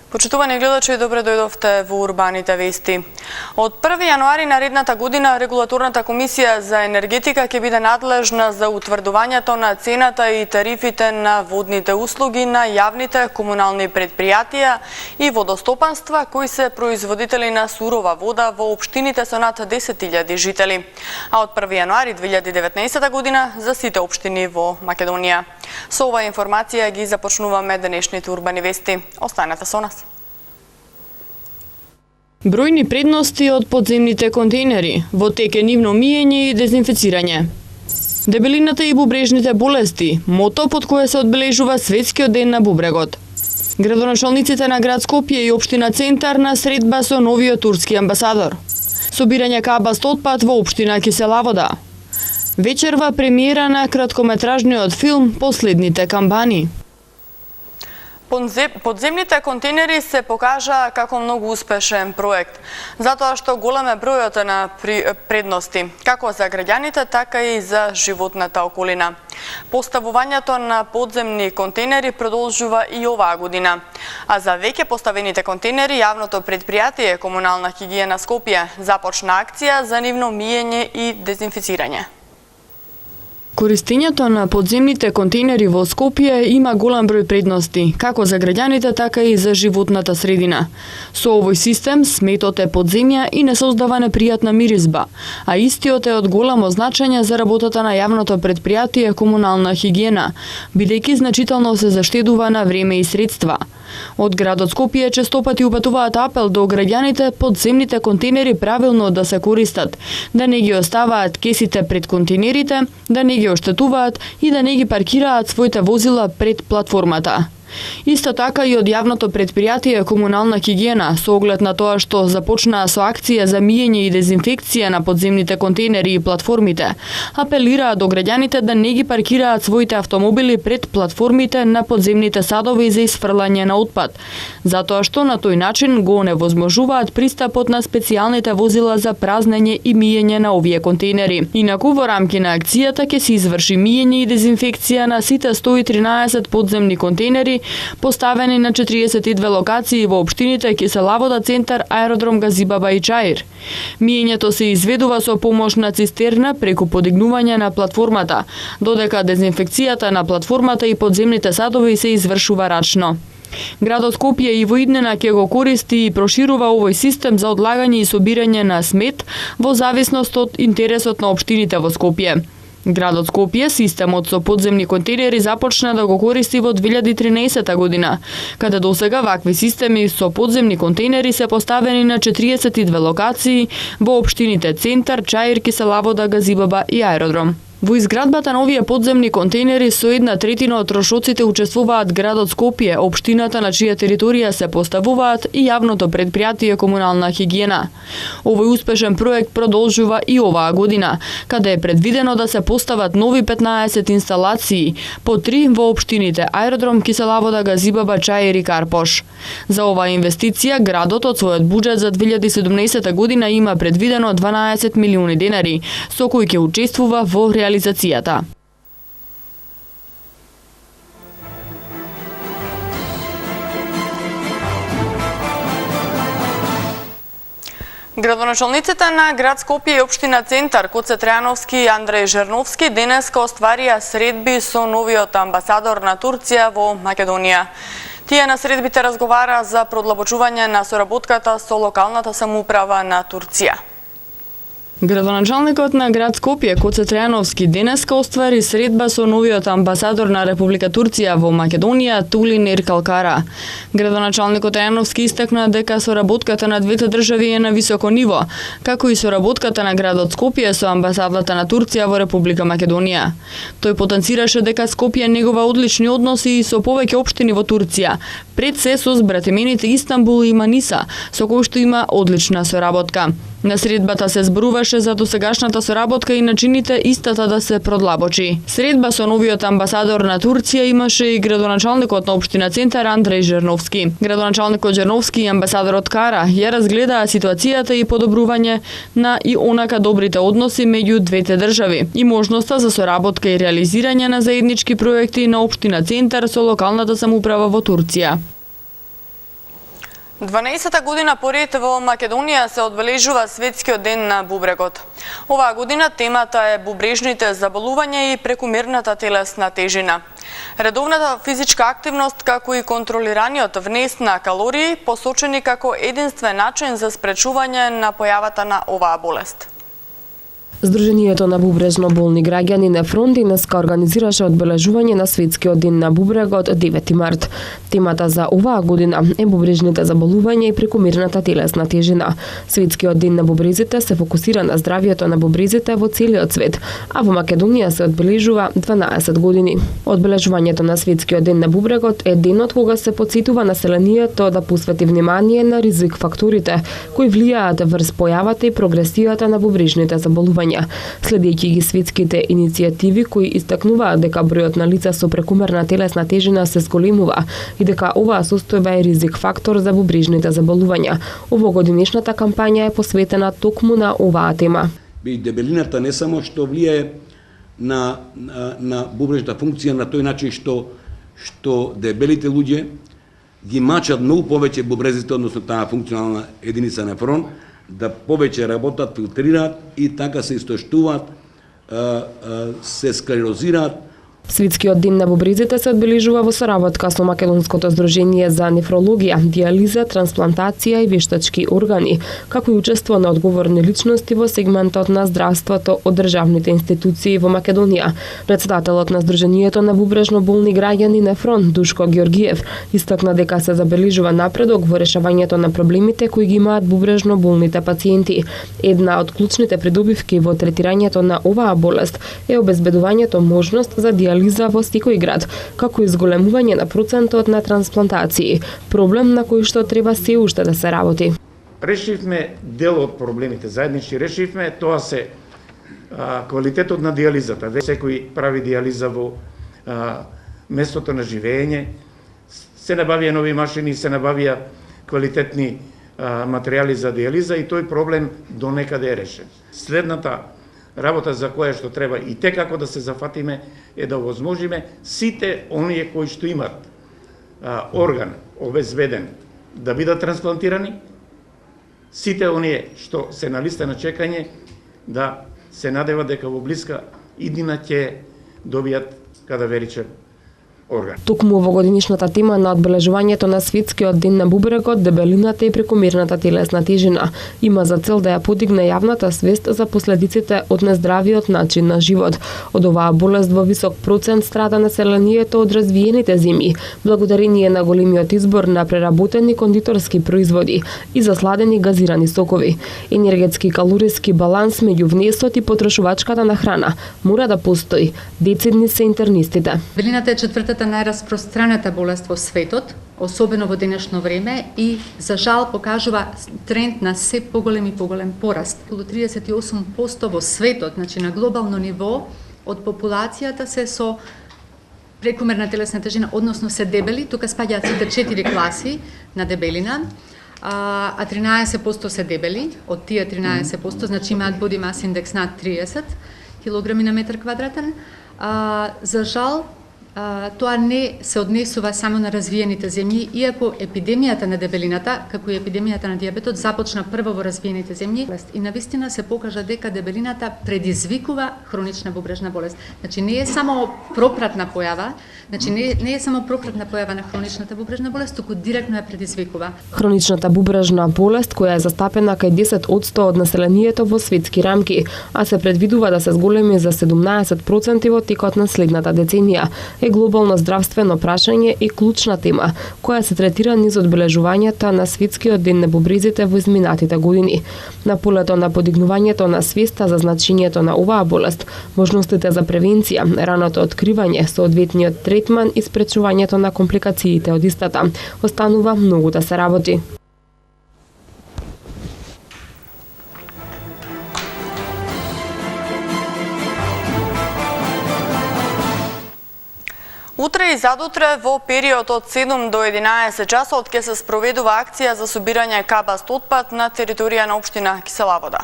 Почитувани гледачи, добре дојдовте во Урбаните вести. Од 1 јануари наредната година Регулаторната комисија за енергетика ќе биде надлежна за утврдувањето на цената и тарифите на водните услуги на јавните комунални предпријатија и водостопанства кои се производители на сурова вода во општините со над 10.000 жители, а од 1 јануари 2019 година за сите општини во Македонија. Со оваа информација ги започнуваме денешните Урбани вести. Останете со нас. Бројни предности од подземните контейнери, во тек е нивно миење и дезинфецирање. Дебелината и бубрежните болести, мото под кое се одбележува Светскиот ден на бубрегот. Градоначалниците на град Скопје и општина Центар на средба со новиот турски амбасадор. Собирање кабаст отпад во општина Кисела Вода. Вечерва премиера на краткометражниот филм Последните камбани. Подземните контейнери се покажа како многу успешен проект, затоа што голем е бројот на предности, како за граѓаните, така и за животната околина. Поставувањето на подземни контейнери продолжува и оваа година, а за веќе поставените контейнери јавното предпријатие Комунална хигиена Скопје започна акција за нивно миење и дезинфицирање. Користењето на подземните контейнери во Скопје има голем број предности, како за граѓаните, така и за животната средина. Со овој систем сметот е под земја и не создава непријатна миризба, а истиот е од голямо значење за работата на јавното предпријатие Комунална хигиена, бидејќи значително се заштедува на време и средства. Од градот Скопје честопати упатуваат апел до граѓаните подземните контейнери правилно да се користат, да не ги оставаат кесите пред контейнерите, да не ги оштетуваат и да не ги паркираат своите возила пред платформата. Исто така и од јавното предпријатие Комунална хигиена, со оглед на тоа што започнаа со акција за миење и дезинфекција на подземните контейнери и платформите, апелираа до граѓаните да не ги паркираат своите автомобили пред платформите на подземните садови за исфрлање на отпад, затоа што на тој начин го оневозможуваат пристапот на специјалните возила за празнење и миење на овие контейнери. Инаку во рамки на акцијата ќе се изврши миење и дезинфекција на сите 113 подземни контейнери поставени на 42 локации во општините Кисела Вода, Центар, Аеродром Газибаба и Чаир. Миењето се изведува со помош на цистерна преку подигнување на платформата, додека дезинфекцијата на платформата и подземните садови се извршува рачно. Градот Скопје и во иднина ќе го користи и проширува овој систем за одлагање и собирање на смет во зависност од интересот на општините во Скопје. Градот Скопје системот со подземни контейнери започна да го користи во 2013 година, каде досега вакви системи со подземни контейнери се поставени на 42 локации во општините Центар, Чаир, Кисела Вода, Газибаба и Аеродром. Во изградбата на овие подземни контейнери со 1/3 од трошоците учествуваат градот Скопје, општината на чија територија се поставуваат и јавното предпријатие Комунална хигиена. Овој успешен проект продолжува и оваа година, каде е предвидено да се постават нови 15 инсталации, по 3 во општините Аеродром, Кисела Вода, Газибаба, Чаир и Карпош. За оваа инвестиција градот од својот буџет за 2017 година има предвидено 12 милиони денари, со кои ќе учествува во реализацијата. Градоначалниците на град Скопје и општина Центар Коце Трајановски и Андреј Жерновски денеска остварија средби со новиот амбасадор на Турција во Македонија. Тие на средбите разговара за продлабочување на соработката со локалната самоуправа на Турција. Градоначалникот на град Скопје Коце Трајановски денеска оствари средба со новиот амбасадор на Република Турција во Македонија Тулин Еркалкара. Градоначалникот Трајановски истакна дека соработката на двете држави е на високо ниво, како и соработката на градот Скопје со амбасадата на Турција во Република Македонија. Тој потенцираше дека Скопје негова одлични односи и со повеќе општини во Турција, пред се со збратемените Истанбул и Маниса, со кои што има одлична соработка. На средбата се зборуваше за досегашната соработка и начините истата да се продлабочи. Средба со новиот амбасадор на Турција имаше и градоначалникот на општина Центар Андреј Жерновски. Градоначалникот Жерновски и амбасадорот Кара ја разгледаа ситуацијата и подобрување на и онака добрите односи меѓу двете држави и можноста за соработка и реализирање на заеднички проекти на општина Центар со локалната самоуправа во Турција. 12-та година поред во Македонија се одбележува Светскиот ден на бубрегот. Оваа година темата е бубрежните заболувања и прекумерната телесна тежина. Редовната физичка активност, како и контролираниот внес на калории, посочени како единствен начин за спречување на појавата на оваа болест. Сдруженијето на бубрежно болни граѓани Нефрон денеска организираше одбележување на Светскиот ден на бубрегот 9 март. Темата за оваа година е бубрежните заболувања и прекумерната телесна тежина. Светскиот ден на бубрезите се фокусира на здравието на бубрезите во целиот свет, а во Македонија се одбележува 12 години. Одбележувањето на Светскиот ден на бубрегот е денот кога се потсетува населението да посвети внимание на ризик факторите кои влијаат врз појавата и прогресијата на бубрежните заболувања. Следејќи ги светските иницијативи кои истакнуваат дека бројот на лица со прекумерна телесна тежина се зголемува и дека оваа состојба е ризик фактор за бубрежните заболувања. Овогодинешната кампања е посветена токму на оваа тема. Дебелината не само што влијае на бубрежната функција на тој начин што дебелите луѓе ги мачат многу повеќе бубрезите, односно таа функционална единица нефрон, да повеќе работат, филтрираат и така се истоштуваат, се склерозираат. Светскиот ден на бубрезите се одбележува во соработка со Македонското здружение за нефрологија, диализа, трансплантација и вештачки органи, како и учество на одговорни личности во сегментот на здравството од државните институции во Македонија. Председателот на Сдруженијето на бубрежно болни граѓани Нефрон, Душко Георгиев, истакна дека се забележува напредок во решавањето на проблемите кои ги имаат бубрежно болните пациенти. Една од клучните придобивки во третирањето на оваа болест е обезбедувањето можност за диализа во секој град, како и зголемување на процентот на трансплантации, проблем на кој што треба се уште да се работи. Решивме дел од проблемите, заеднички решивме, тоа се квалитетот на диализата. Секој прави диализа во местото на живење, се набавија нови машини, се набавија квалитетни материјали за диализа и тој проблем до некаде е решен. Следната работа за која што треба и те како да се зафатиме е да овозможиме сите оние кои што имат орган обезбеден да бидат трансплантирани, сите оние што се на листа на чекање да се надеват дека во блиска иднина ќе добијат кадаверичен орган. Токму овогодинешната тема на одбележувањето на Светскиот ден на бубрегот, дебелината и прекумерната телесна тежина има за цел да ја подигне јавната свест за последиците од нездравиот начин на живот. Од оваа болест во висок процент страда населението од развиените земји, благодарение на големиот избор на преработени кондиторски производи и засладени газирани сокови. Енергетски калориски баланс меѓу внесот и потрошувачката на храна мора да постои. Децидни се интернистите. Дебелината е четвртата најраспространета болест во светот, особено во денешно време и за жал покажува тренд на се поголем и поголем пораст. Околу 38% во светот, значи на глобално ниво, од популацијата се со прекумерна телесна тежина, односно се дебели, тука спаѓаат сите 4 класи на дебелина, а 13% се дебели, од тие 13%, значи имаат body mass index над 30 килограми на метар квадратен. За жал, тоа не се однесува само на развиените земји, иако епидемијата на дебелината, како и епидемијата на дијабетот, започна прво во развиените земји и навистина се покажа дека дебелината предизвикува хронична бубрежна болест. Значи не е само пропратна појава, значи не е само пропратна појава на хроничната бубрежна болест, туку директно ја предизвикува. Хроничната бубрежна болест, која е застапена кај 10% од населението во светски рамки, а се предвидува да се зголеми за 17% во текот на следната деценија, е глобално здравствено прашање и клучна тема, која се третира низ одбележувањата на Светскиот ден на бубрезите во изминатите години. На полето на подигнувањето на свеста за значењето на оваа болест, можностите за превенција, раното откривање, соодветниот третман и спречувањето на компликациите од истата, останува многу да се работи. Утре и задутре во период од 7 до 11 часот ќе се спроведува акција за собирање кабаст отпад на територија на општина Кисела Вода.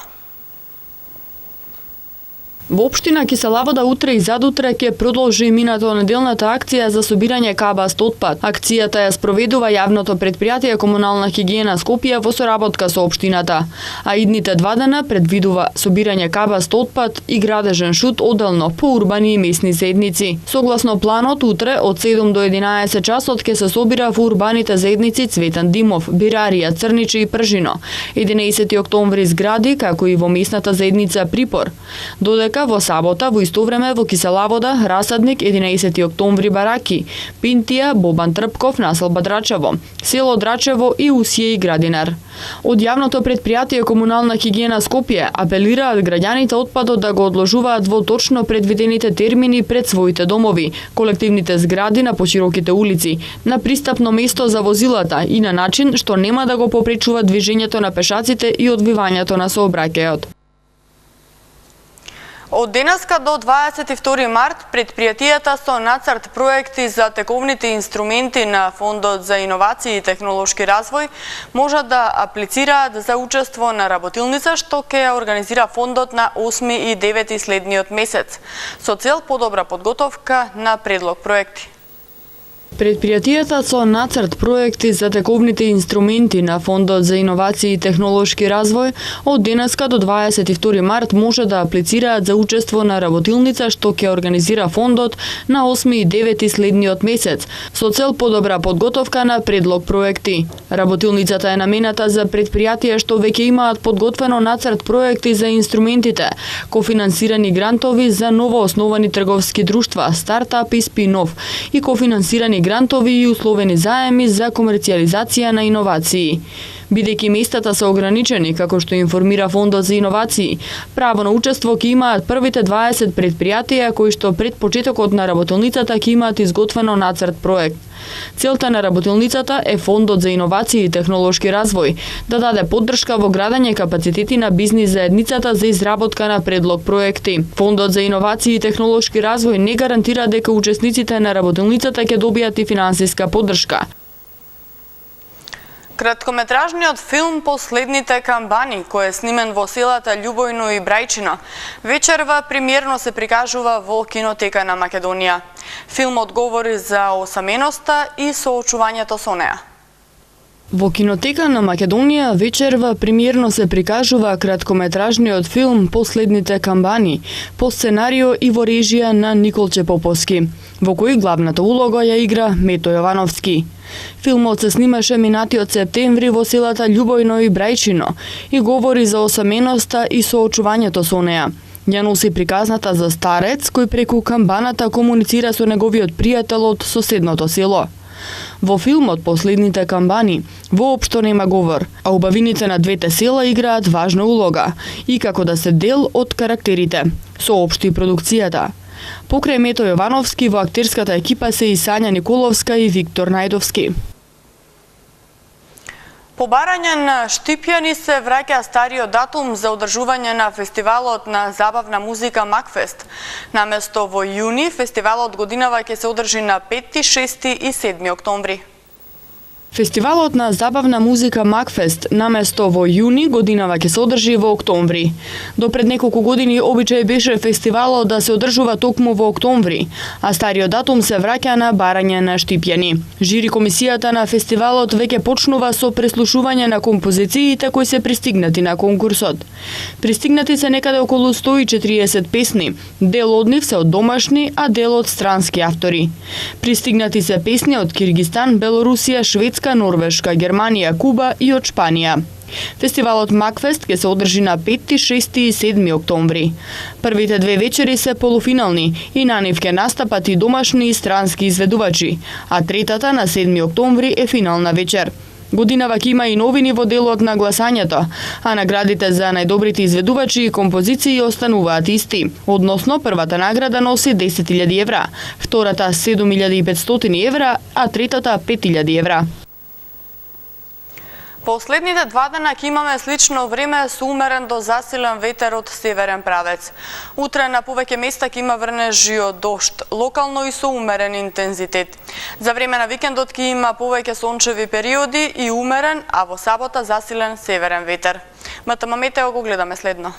Во општина Киселавода утре и задутре ќе продолжи минато неделната акција за собирање кабаст отпад. Акцијата ја спроведува јавното предпријатие Комунална хигиена Скопје во соработка со општината, а идните 2 дена предвидува собирање кабаст отпад и градежен шут одделно по урбани и месни заедници. Согласно планот, утре од 7 до 11 часот ќе се собира во урбаните заедници Цветан Димов, Бирарија, Црниче и Пржино, 11 октомври згради, како и во месната заедница Припор. Додека во сабота во исто време во Киселавода, Расадник, 11 октомври Бараки, Пинтија, Бобан Трпков, населба Драчево, село Драчево и Усија и Градинар. Од јавното предпријатие Комунална хигиена Скопје апелираат граѓаните отпадот да го одложуваат во точно предвидените термини пред своите домови, колективните згради на пошироките улици, на пристапно место за возилата и на начин што нема да го попречува движењето на пешаците и одвивањето на сообраќајот. Од денеска до 22 март предпријатијата со нацрт проекти за тековните инструменти на Фондот за иновации и технолошки развој можат да аплицираат за учество на работилница што ќе ја организира Фондот на 8 и 9 следниот месец, со цел подобра подготовка на предлог проекти. Предпријатијата со нацрт проекти за тековните инструменти на Фондот за иновации и технолошки развој од денеска до 22 март може да аплицираат за учество на работилница што ќе организира Фондот на 8 и 9 следниот месец, со цел подобра подготовка на предлог проекти. Работилницата е намената за предпријатија што веќе имаат подготвено нацрт проекти за инструментите, кофинансирани грантови за новоосновани трговски друштва, стартап и спин-оф и кофинансирани грантови и условени заеми за комерцијализација на иновации. Бидејќи местата се ограничени, како што информира Фондот за иновации, право на учество ќе имаат првите 20 предпријатија кои што пред почетокот на работилницата ќе имаат изготвено нацрт проект. Целта на работилницата е Фондот за иновации и технолошки развој да даде поддршка во градење капацитети на бизнис заедницата за изработка на предлог проекти. Фондот за иновации и технолошки развој не гарантира дека учесниците на работилницата ќе добијат и финансиска поддршка. Краткометражниот филм "Последните камбани", кој е снимен во селата Љубојно и Брајчино, вечерва премиерно се прикажува во Кинотека на Македонија. Филмот говори за осаменоста и соочувањето со неа. Во Кинотека на Македонија вечерва премиерно се прикажува краткометражниот филм "Последните камбани" по сценарио и во режија на Николче Поповски, во кој главната улога ја игра Мето Јовановски. Филмот се снимаше минатиот септември во селата Љубојно и Брајчино и говори за осаменоста и соочувањето со неа. Ја носи приказната за старец кој преку камбаната комуницира со неговиот пријател од соседното село. Во филмот "Последните камбани" воопшто нема говор, а убавините на двете села играат важна улога и како да се дел од карактерите, соопшти продукцијата. Покрај Мето Јовановски во актерската екипа се и Сања Николовска и Виктор Најдовски. По барање на Штипјани се враќа стариот датум за одржување на фестивалот на забавна музика Макфест. Наместо во јуни, фестивалот годинава ќе се одржи на 5, 6 и 7 октомври. Фестивалот на забавна музика Макфест наместо во јуни годинава ќе се одржи во октомври. До пред неколку години обичај беше фестивалот да се одржува токму во октомври, а стариот датум се враќа на барање на Штипјани. Жири комисијата на фестивалот веќе почнува со преслушување на композициите кои се пристигнати на конкурсот. Пристигнати се некаде околу 140 песни, дел од нив се од домашни, а дел од странски автори. Пристигнати се песни од Киргистан, Белорусија, Шведска, Норвешка, Германија, Куба и од Шпанија. Фестивалот Макфест ќе се одржи на 5, 6 и 7 октомври. Првите две вечери се полуфинални и на нив ќе настапат и домашни и странски изведувачи, а третата на 7 октомври е финална вечер. Годинава ќе има и новини во делот на гласањето, а наградите за најдобрите изведувачи и композиции остануваат исти. Односно, првата награда носи 10.000 евра, втората 7.500 евра, а третата 5.000 евра. Последните 2 дена ќе имаме слично време со умерен до засилен ветер од северен правец. Утре на повеќе места ќе има врнежи од дожд, локално и со умерен интензитет. За време на викендот ќе има повеќе сончеви периоди и умерен, а во сабота засилен северен ветер. МТМ Метео го гледаме следно.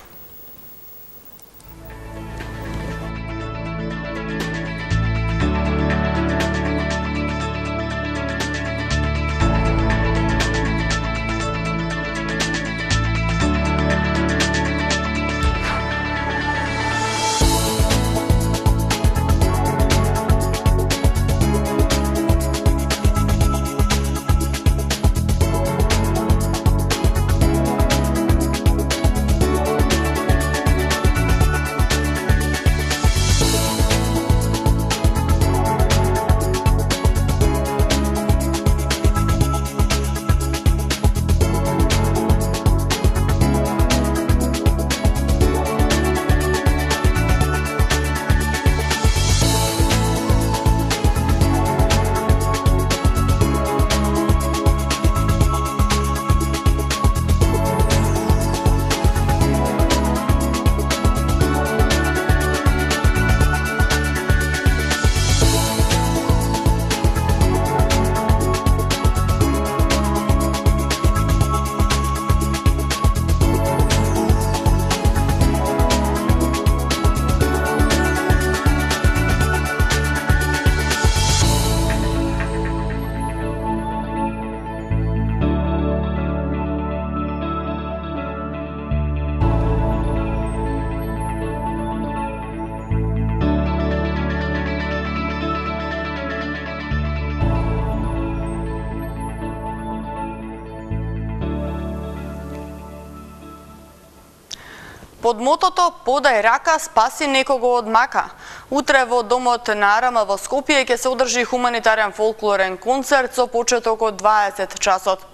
Под мотото "Подај рака, спаси некого од мака". Утре во Домот на Арама во Скопје ќе се одржи хуманитарен фолклорен концерт со почеток од 20 часот.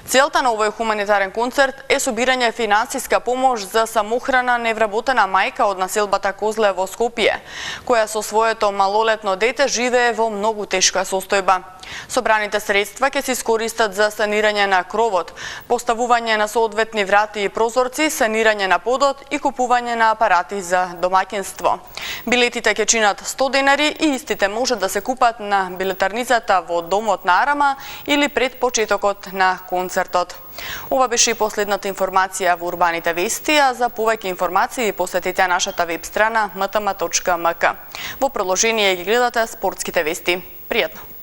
Целта на овој хуманитарен концерт е собирање финансиска помош за самохрана невработена мајка од населбата Козле во Скопје, која со своето малолетно дете живее во многу тешка состојба. Собраните средства ќе се искористат за санирање на кровот, поставување на соодветни врати и прозорци, санирање на подот и купување на апарати за домаќинство. Билетите ќе чинат 100 денари и истите може да се купат на билетарницата во Домот на Арама или пред почетокот на концертот. Ова беше и последната информација во Урбаните вести, а за повеќе информации посетете нашата веб страна mtm.mk. Во продолжение ги гледате спортските вести. Пријатно!